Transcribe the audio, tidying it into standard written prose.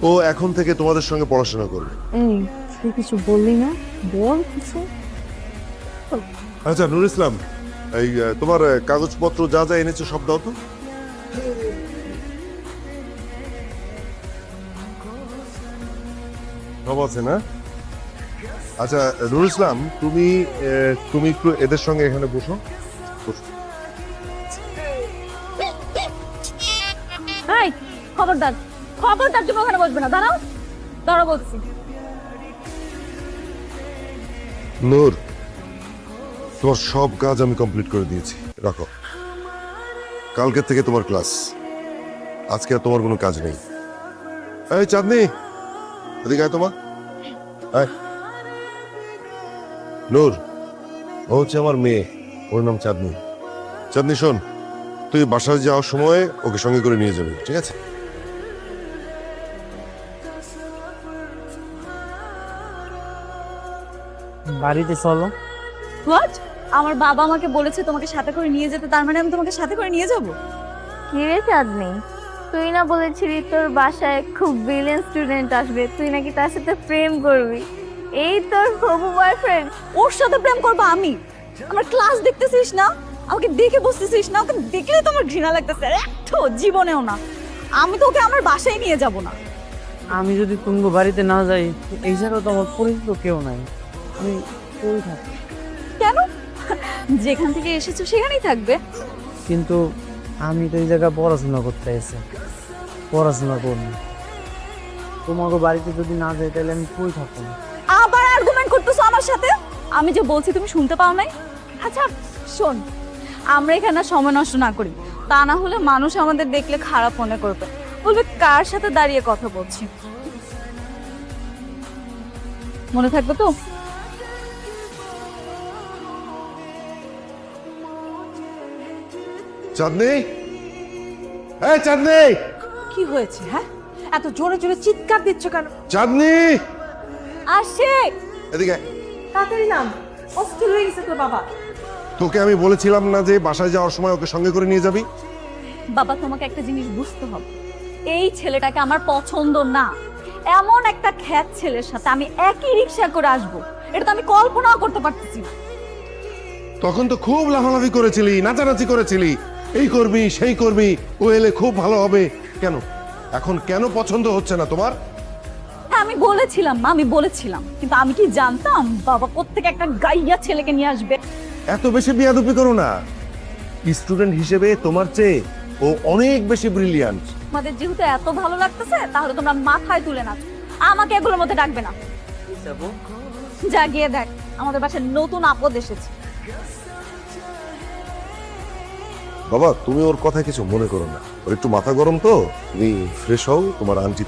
ও এখন থেকে তোমাদের সঙ্গে পড়াশোনা করবে। তুই কিছু বললি না, বল কিছু। আচ্ছা নুর ইসলাম, এই তোমার কাগজপত্র যা যা এনেছো সব দাও তো। সব আছে না? আচ্ছা নুর ইসলাম, তুমি তুমি একটু এদের সঙ্গে এখানে বসো। এই খবরদার, খবরদার, তুমি ওখানে বসবে না, দাঁড়াও দাঁড়াও বলছি। নূর, তোমার সব কাজ আমি কমপ্লিট করে দিয়েছি, রাখো। কালকে থেকে তোমার ক্লাস, আজকে আর তোমার কোনো কাজ নেই। এই চাঁদনি, এদিকে আয় তোমার। আয়। নূর, ও হচ্ছে আমার মেয়ে, ওর নাম চাঁদনি। চাঁদনি শোন, তুই বাসায় যাওয়ার সময় ওকে সঙ্গে করে নিয়ে যাবি, ঠিক আছে? বাড়িতে চলো। হোয়াট? আমার বাবা আমাকে বলেছে তোমাকে সাথে করে নিয়ে যেতে, তার মানে আমি তোমাকে সাথে করে নিয়ে যাব? কি রে চাঁদনি, তুই না বলেছিলি তোর বাসায় খুব ব্রিলিয়েন্ট স্টুডেন্ট আসবে, তুই নাকি তার সাথে প্রেম করবি? এই তোর হবু বয়ফ্রেন্ড? ওর সাথে প্রেম করবো আমি? আমার ক্লাস দেখতেছিস না? আমাকে দেখে বসতেছিস না? ওকে দেখলে তো আমার ঘৃণা লাগতেছে, একটু জীবনেও না। আমি তো ওকে আমার বাসায় নিয়ে যাব না। আমি যদি তুঙ্গ বাড়িতে না যাই, এই জায়গায় তো আমার পরিচিত কেউ নাই, আমি কই থাকি? কেন? যেখান থেকে এসেছো সেখানেই থাকবে। কিন্তু আমি তো এই জায়গায় পড়াশোনা করতে এসে পড়াশোনা করবো, তোমাকে বাড়িতে যদি না যাই তাহলে আমি কই থাকবো? আবার আর্গুমেন্ট করতেছো আমার সাথে? আমি যে বলছি তুমি শুনতে পাও নাই? আচ্ছা শোন, আমরা এখানে আর সময় নষ্ট না করি, তা না হলে মানুষ আমাদের দেখলে খারাপ মনে করবে, বলবে কার সাথে দাঁড়িয়ে কথা বলছি। মনে থাকবে তো? চাঁদনি, এই চাঁদনি, কি হয়েছে? হ্যাঁ, এত জোরে জোরে চিৎকার দিচ্ছ কেন? চাঁদনি, আসে এদিকে আয়। তাড়াতাড়ি নাম, অস্থির হয়ে গেছে তোর বাবা। তোকে আমি বলেছিলাম না যে বাসায় যাওয়ার সময় ওকে সঙ্গে করে নিয়ে যাবি? বাবা, তোমাকে একটা জিনিস বুঝতে হবে, এই ছেলেটাকে আমার পছন্দ না। এমন একটা খ্যাত ছেলের সাথে আমি একই রিক্সা করে আসবো, এটা তো আমি কল্পনাও করতে পারতেছি না। তখন তো খুব লাফালাফি করেছিলি, নাচানাচি করেছিলি, এই করবি সেই করবি, ও এলে খুব ভালো হবে। কেন এখন কেন পছন্দ হচ্ছে না তোমার? হ্যাঁ আমি বলেছিলাম মা, আমি বলেছিলাম, কিন্তু আমি কি জানতাম বাবা কোত্থেকে একটা গাইয়া ছেলেকে নিয়ে আসবে। এত বেশি বিয়াদুপি করো না। স্টুডেন্ট হিসেবে তোমার চেয়ে ও অনেক বেশি ব্রিলিয়ান্ট। তোমাদের যেহেতু এত ভালো লাগতেছে, তাহলে তোমরা মাথায় তুলে নাচো, আমাকে এগুলোর মধ্যে ডাকবে না। যা গিয়ে দেখ, আমাদের বাসায় নতুন আপদ এসেছে। বাবা তুমি ওর কথা কিছু মনে করো না, ওর একটু মাথা গরম তো, তুমি ফ্রেশ হও, তোমার আন্টি